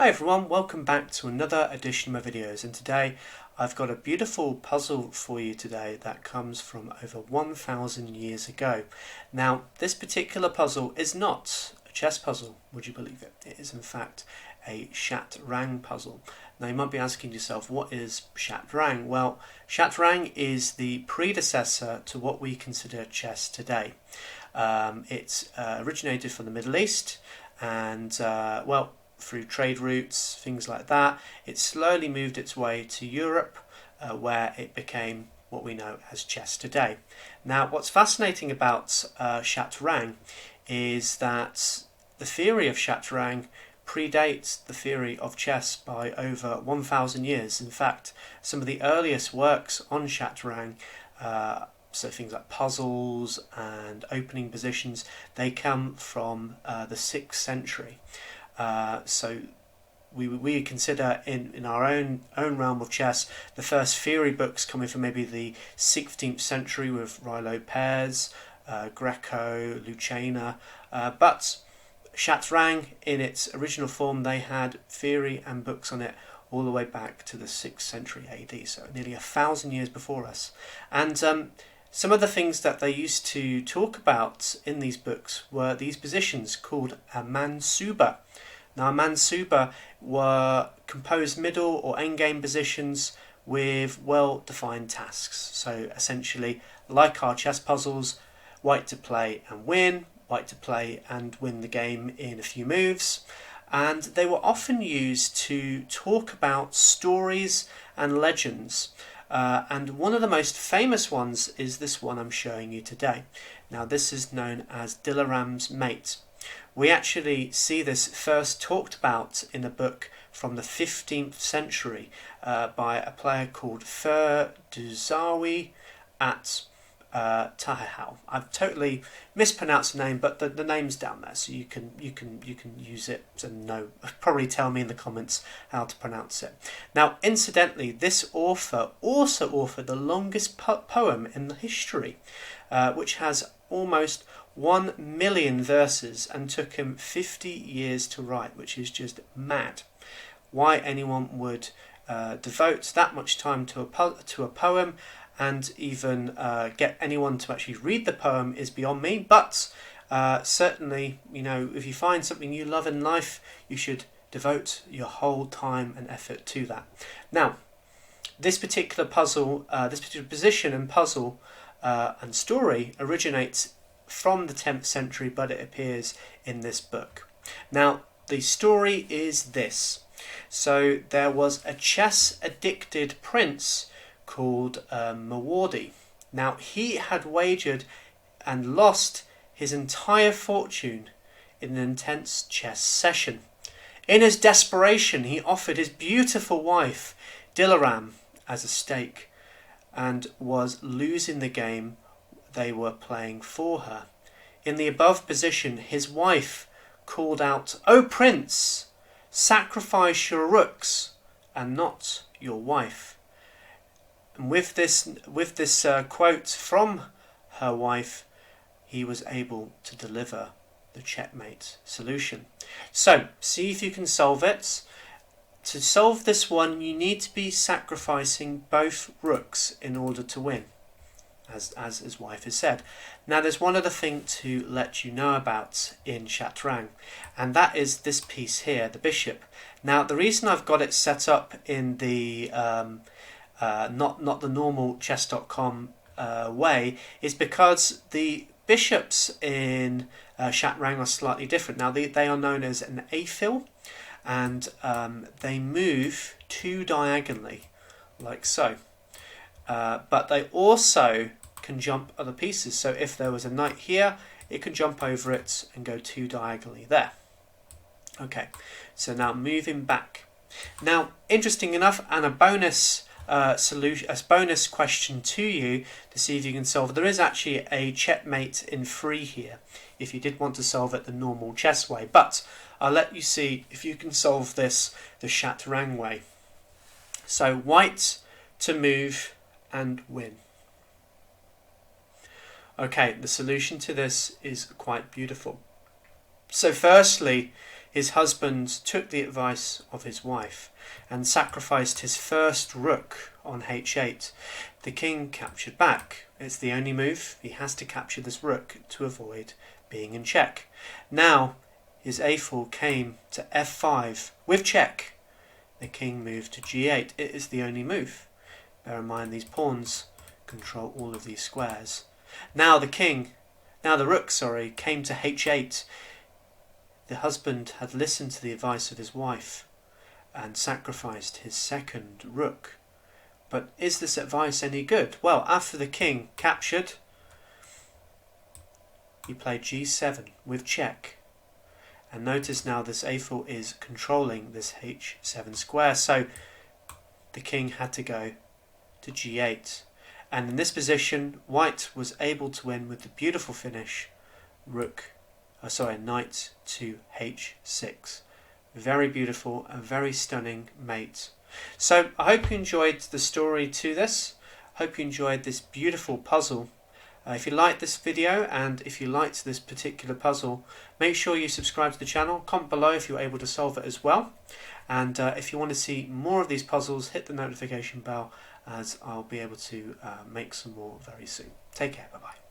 Hi everyone, welcome back to another edition of my videos, and today I've got a beautiful puzzle for you today that comes from over 1,000 years ago. Now this particular puzzle is not a chess puzzle, would you believe it? It is in fact a Shatrang puzzle. Now you might be asking yourself, what is Shatrang? Well, Shatrang is the predecessor to what we consider chess today. It's originated from the Middle East and through trade routes, things like that, it slowly moved its way to Europe, where it became what we know as chess today. Now, what's fascinating about Shatrang is that the theory of Shatrang predates the theory of chess by over 1,000 years. In fact, some of the earliest works on Shatrang, so things like puzzles and opening positions, they come from the 6th century. So we consider in our own realm of chess the first theory books coming from maybe the 16th century with Rilo Peres, Greco, Lucena, but Shatrang in its original form, they had theory and books on it all the way back to the 6th century AD, so nearly 1,000 years before us. And some of the things that they used to talk about in these books were these positions called a mansuba. Now, a mansuba were composed middle or endgame positions with well-defined tasks. So essentially, like our chess puzzles, white to play and win, white to play and win the game in a few moves. And they were often used to talk about stories and legends. And one of the most famous ones is this one I'm showing you today. Now, this is known as Dilaram's Mate. We actually see this first talked about in a book from the 15th century by a player called Ferduzawi at Tahau. I've totally mispronounced the name, but the name's down there, so you can use it and probably tell me in the comments how to pronounce it. Now, incidentally, this author also authored the longest poem in the history, which has almost 1 million verses and took him 50 years to write, which is just mad. Why anyone would devote that much time to a poem and even get anyone to actually read the poem is beyond me, but certainly, if you find something you love in life, you should devote your whole time and effort to that. Now, this particular puzzle, this particular position and puzzle and story originates from the 10th century, but it appears in this book. Now, the story is this. So there was a chess-addicted prince called Mawardi. Now, he had wagered and lost his entire fortune in an intense chess session. In his desperation, he offered his beautiful wife, Dilaram, as a stake, and was losing the game they were playing for her. In the above position, his wife called out, "O Prince, sacrifice your rooks and not your wife." And with this quote from her wife, he was able to deliver the checkmate solution. So, see if you can solve it. To solve this one, you need to be sacrificing both rooks in order to win, as his wife has said. Now, there's one other thing to let you know about in Shatrang, and that is this piece here, the bishop. Now, the reason I've got it set up in the not the normal chess.com way is because the bishops in Shatrang are slightly different. Now, they are known as an aphil, and they move 2 diagonally, like so. But they also can jump other pieces. So if there was a knight here, it can jump over it and go 2 diagonally there. Okay, so now moving back. Now, interesting enough, and a bonus solution, a bonus question to you to see if you can solve. There is actually a checkmate in 3 here, if you did want to solve it the normal chess way. But I'll let you see if you can solve this the Shatrang way. So white to move and win. Okay, the solution to this is quite beautiful. So firstly, his husband took the advice of his wife and sacrificed his first rook on h8. The king captured back. It's the only move. He has to capture this rook to avoid being in check. Now his a-fool came to f5 with check. The king moved to g8. It is the only move. Bear in mind these pawns control all of these squares. Now the rook, came to h8. The husband had listened to the advice of his wife and sacrificed his second rook. But is this advice any good? Well, after the king captured, he played g7 with check. And notice now this a-fool is controlling this h7 square, so the king had to go to g8. And in this position, white was able to win with the beautiful finish, knight to h6. Very beautiful, a very stunning mate. So I hope you enjoyed the story to this. Hope you enjoyed this beautiful puzzle. If you liked this video and if you liked this particular puzzle, make sure you subscribe to the channel. Comment below if you're able to solve it as well. And if you want to see more of these puzzles, hit the notification bell, as I'll be able to make some more very soon. Take care, bye bye.